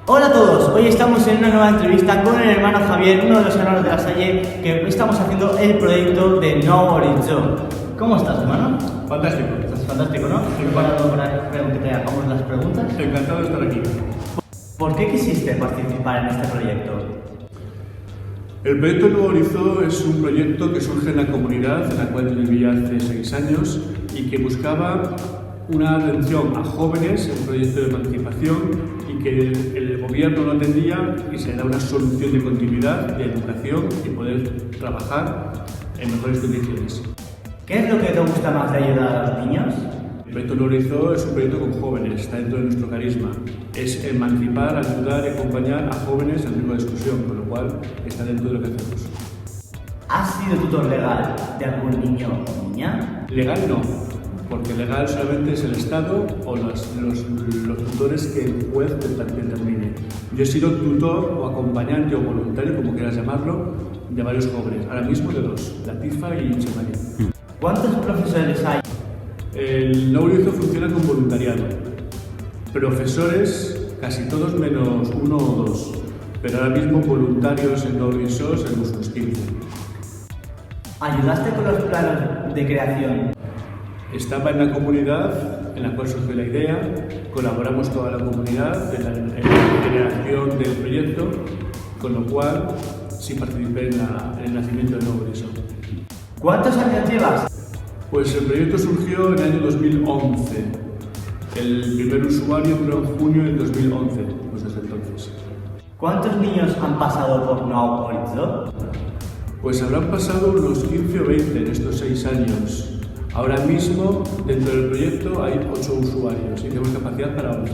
Hola a todos, hoy estamos en una nueva entrevista con el hermano Javier, uno de los hermanos de la Salle, que estamos haciendo el proyecto de Nou Horitzó. ¿Cómo estás, hermano? Fantástico. Estás fantástico, ¿no? ¿Preparado para que te hagamos las preguntas? Encantado de estar aquí. ¿Por qué quisiste participar en este proyecto? El proyecto Nou Horitzó es un proyecto que surge en la comunidad en la cual yo vivía hace 6 años y que buscaba una atención a jóvenes en un proyecto de emancipación y que el gobierno lo atendía y se le da una solución de continuidad, de educación y poder trabajar en mejores condiciones. ¿Qué es lo que te gusta más de ayudar a los niños? El proyecto Nou Horitzó es un proyecto con jóvenes, está dentro de nuestro carisma. Es emancipar, ayudar y acompañar a jóvenes en riesgo de exclusión, con lo cual está dentro de lo que hacemos. ¿Has sido tutor legal de algún niño o niña? Legal no, porque legal solamente es el Estado o los tutores que el juez determine. Yo he sido tutor o acompañante o voluntario, como quieras llamarlo, de varios jóvenes. Ahora mismo de 2, Latifa y Chemani. ¿Cuántos profesores hay? El Nou Horitzó funciona con voluntariado. Profesores, casi todos menos 1 o 2, pero ahora mismo voluntarios en Nou Horitzó somos unos 15. ¿Ayudaste con los planos de creación? Estaba en la comunidad en la cual surgió la idea, colaboramos toda la comunidad en la generación del proyecto, con lo cual sí participé en el nacimiento de Nou Horitzó. ¿Cuántos años llevas? Pues el proyecto surgió en el año 2011. El primer usuario entró en junio del 2011, pues desde entonces. ¿Cuántos niños han pasado por Nou Horitzó? Pues habrán pasado unos 15 o 20 en estos 6 años. Ahora mismo, dentro del proyecto, hay 8 usuarios y tenemos capacidad para 11.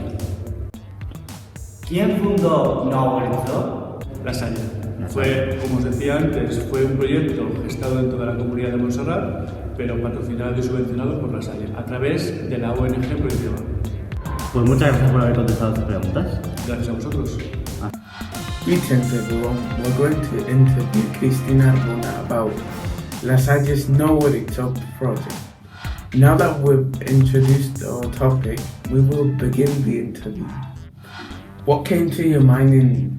¿Quién fundó Nou Horitzó? La Salle. Fue, como os decía antes, fue un proyecto gestado dentro de la comunidad de Montserrat, pero patrocinado y subvencionado por La Salle, a través de la ONG Proyectiva. Pues muchas gracias por haber contestado estas preguntas. Gracias a vosotros. Greetings everyone, we're going to interview Cristina Arbona about La Salle's Nou Horitzó project. Now that we've introduced our topic, we will begin the interview. What came to your mind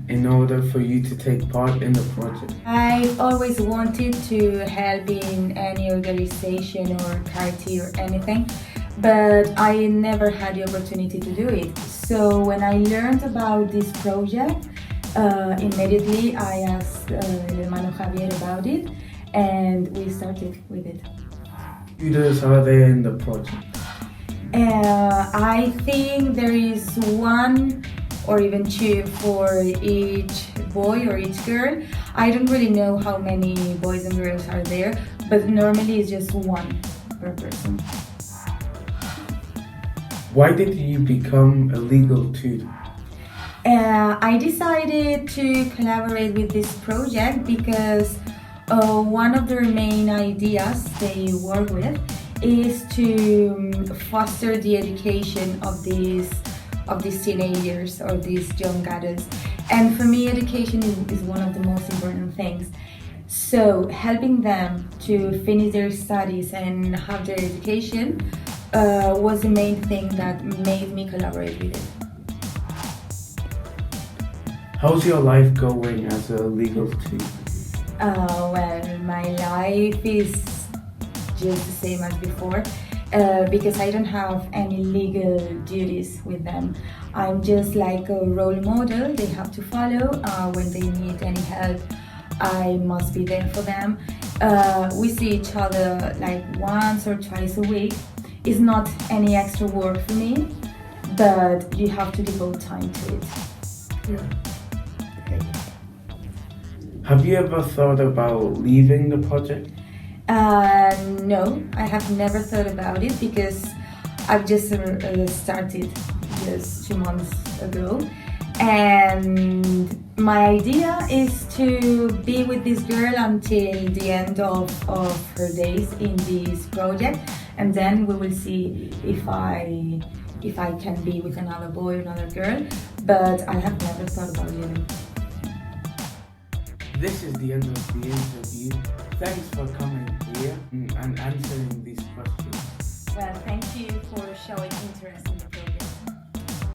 in order for you to take part in the project? I've always wanted to help in any organization or charity or anything, but I never had the opportunity to do it. So when I learned about this project, immediately I asked hermano Javier about it, and we started with it. Who leaders are there in the project? I think there is 1 or even 2 for each boy or each girl. I don't really know how many boys and girls are there, but normally it's just 1 per person. Why did you become a legal tutor? I decided to collaborate with this project because one of their main ideas they work with is to foster the education of these teenagers or these young adults. And for me, education is one of the most important things. So helping them to finish their studies and have their education was the main thing that made me collaborate with it. How's your life going as a legal tutor? Well, my life is just the same as before because I don't have any legal duties with them. I'm just like a role model they have to follow. When they need any help, I must be there for them. We see each other like once or twice a week. It's not any extra work for me, but you have to devote time to it. Yeah. Have you ever thought about leaving the project? No, I have never thought about it because I've just started just 2 months ago, and my idea is to be with this girl until the end of her days in this project, and then we will see if I can be with another boy or another girl, but I have never thought about leaving. This is the end of the interview. Thanks for coming here and answering these questions. Well, thank you for showing interest.